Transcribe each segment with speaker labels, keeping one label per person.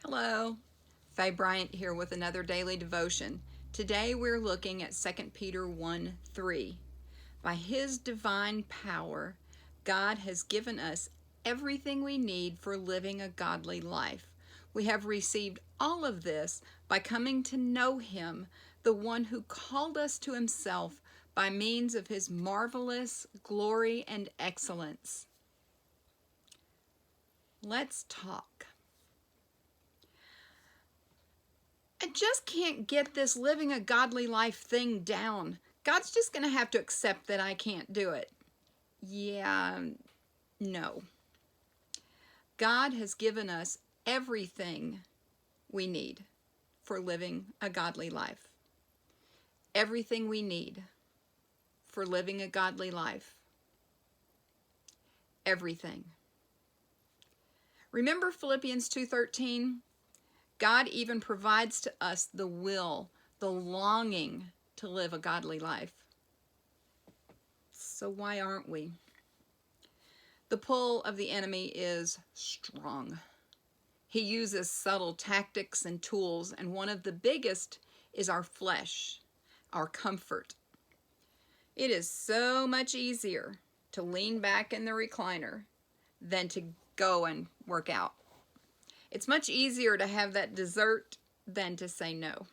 Speaker 1: Hello, Faye Bryant here with another daily devotion. Today we're looking at 2 Peter 1:3. By His divine power, God has given us everything we need for living a godly life. We have received all of this by coming to know Him, the one who called us to Himself by means of His marvelous glory and excellence. Let's talk. I just can't get this living a godly life thing down. God's just going to have to accept that I can't do it. Yeah, no. God has given us everything we need for living a godly life. Everything we need for living a godly life. Everything. Remember Philippians 2:13? God even provides to us the will, the longing to live a godly life. So why aren't we? The pull of the enemy is strong. He uses subtle tactics and tools, and one of the biggest is our flesh, our comfort. It is so much easier to lean back in the recliner than to go and work out. It's much easier to have that dessert than to say no.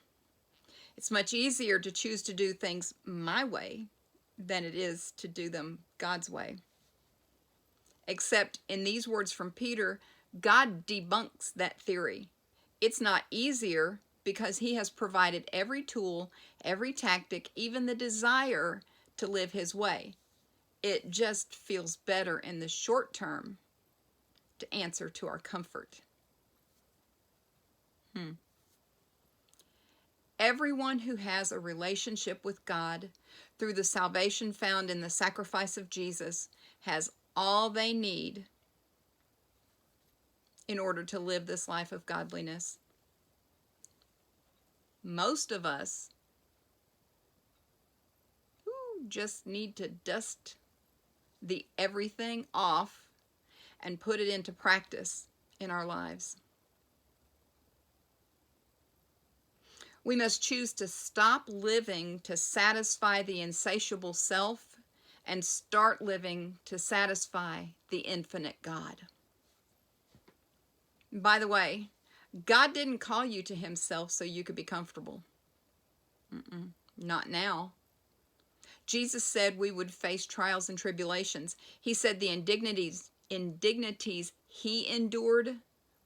Speaker 1: It's much easier to choose to do things my way than it is to do them God's way. Except in these words from Peter, God debunks that theory. It's not easier because He has provided every tool, every tactic, even the desire to live His way. It just feels better in the short term to answer to our comfort. Everyone who has a relationship with God through the salvation found in the sacrifice of Jesus has all they need in order to live this life of godliness. Most of us just need to dust the everything off and put it into practice in our lives. We must choose to stop living to satisfy the insatiable self and start living to satisfy the infinite God. By the way, God didn't call you to Himself so you could be comfortable. Not now. Jesus said we would face trials and tribulations. He said the indignities He endured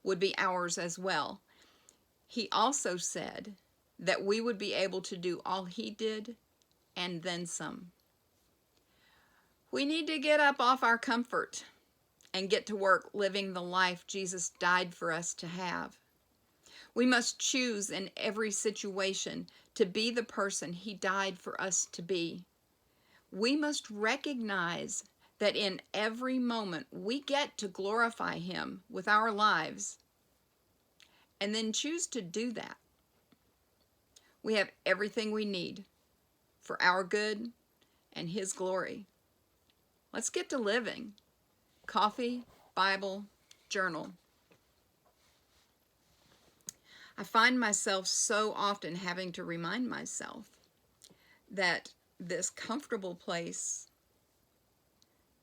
Speaker 1: would be ours as well. He also said that we would be able to do all He did and then some. We need to get up off our comfort and get to work living the life Jesus died for us to have. We must choose in every situation to be the person He died for us to be. We must recognize that in every moment we get to glorify Him with our lives and then choose to do that. We have everything we need for our good and His glory. Let's get to living. Coffee, Bible, journal. I find myself so often having to remind myself that this comfortable place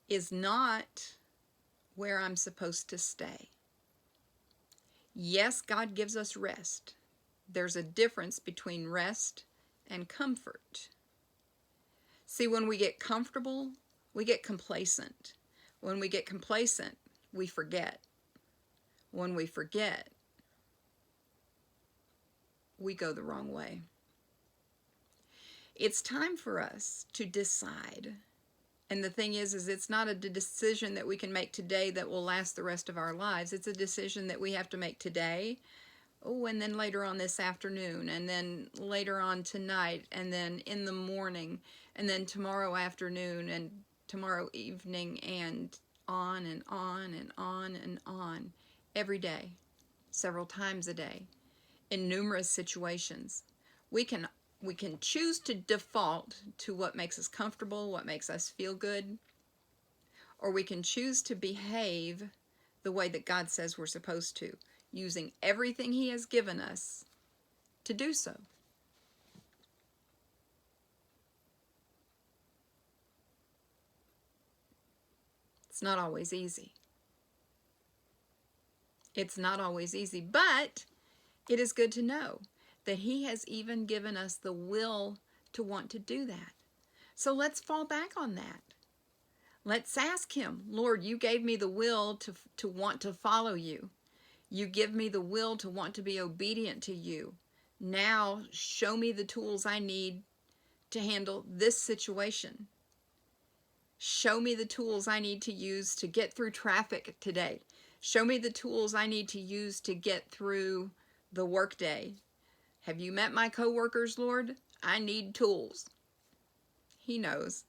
Speaker 1: is not where I'm supposed to stay. Yes, God gives us rest. There's a difference between rest and comfort. See, when we get comfortable, we get complacent. When we get complacent, we forget. When we forget, we go the wrong way. It's time for us to decide. And the thing is it's not a decision that we can make today that will last the rest of our lives. It's a decision that we have to make today, and then later on this afternoon, and then later on tonight, and then in the morning, and then tomorrow afternoon, and tomorrow evening, and on and on and on and on, every day, several times a day, in numerous situations. We can choose to default to what makes us comfortable, what makes us feel good, or we can choose to behave the way that God says we're supposed to, using everything He has given us to do so. It's not always easy. It's not always easy, but it is good to know that He has even given us the will to want to do that. So let's fall back on that. Let's ask Him, Lord, you gave me the will to want to follow you. You give me the will to want to be obedient to you. Now show me the tools I need to handle this situation. Show me the tools I need to use to get through traffic today. Show me the tools I need to use to get through the workday. Have you met my coworkers, Lord? I need tools. He knows.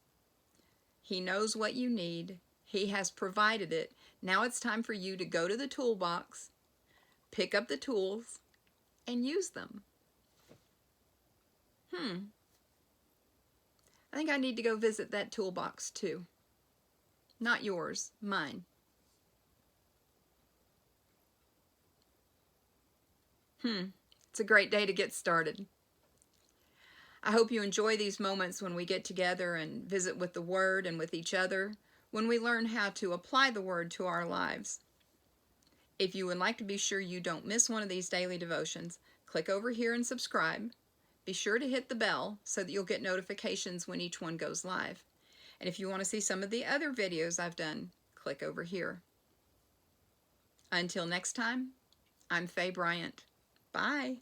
Speaker 1: He knows what you need. He has provided it. Now it's time for you to go to the toolbox, pick up the tools, and use them. I think I need to go visit that toolbox too. Not yours, mine. It's a great day to get started. I hope you enjoy these moments when we get together and visit with the Word and with each other, when we learn how to apply the Word to our lives. If you would like to be sure you don't miss one of these daily devotions, click over here and subscribe. Be sure to hit the bell so that you'll get notifications when each one goes live. And if you want to see some of the other videos I've done, click over here. Until next time, I'm Faye Bryant. Bye.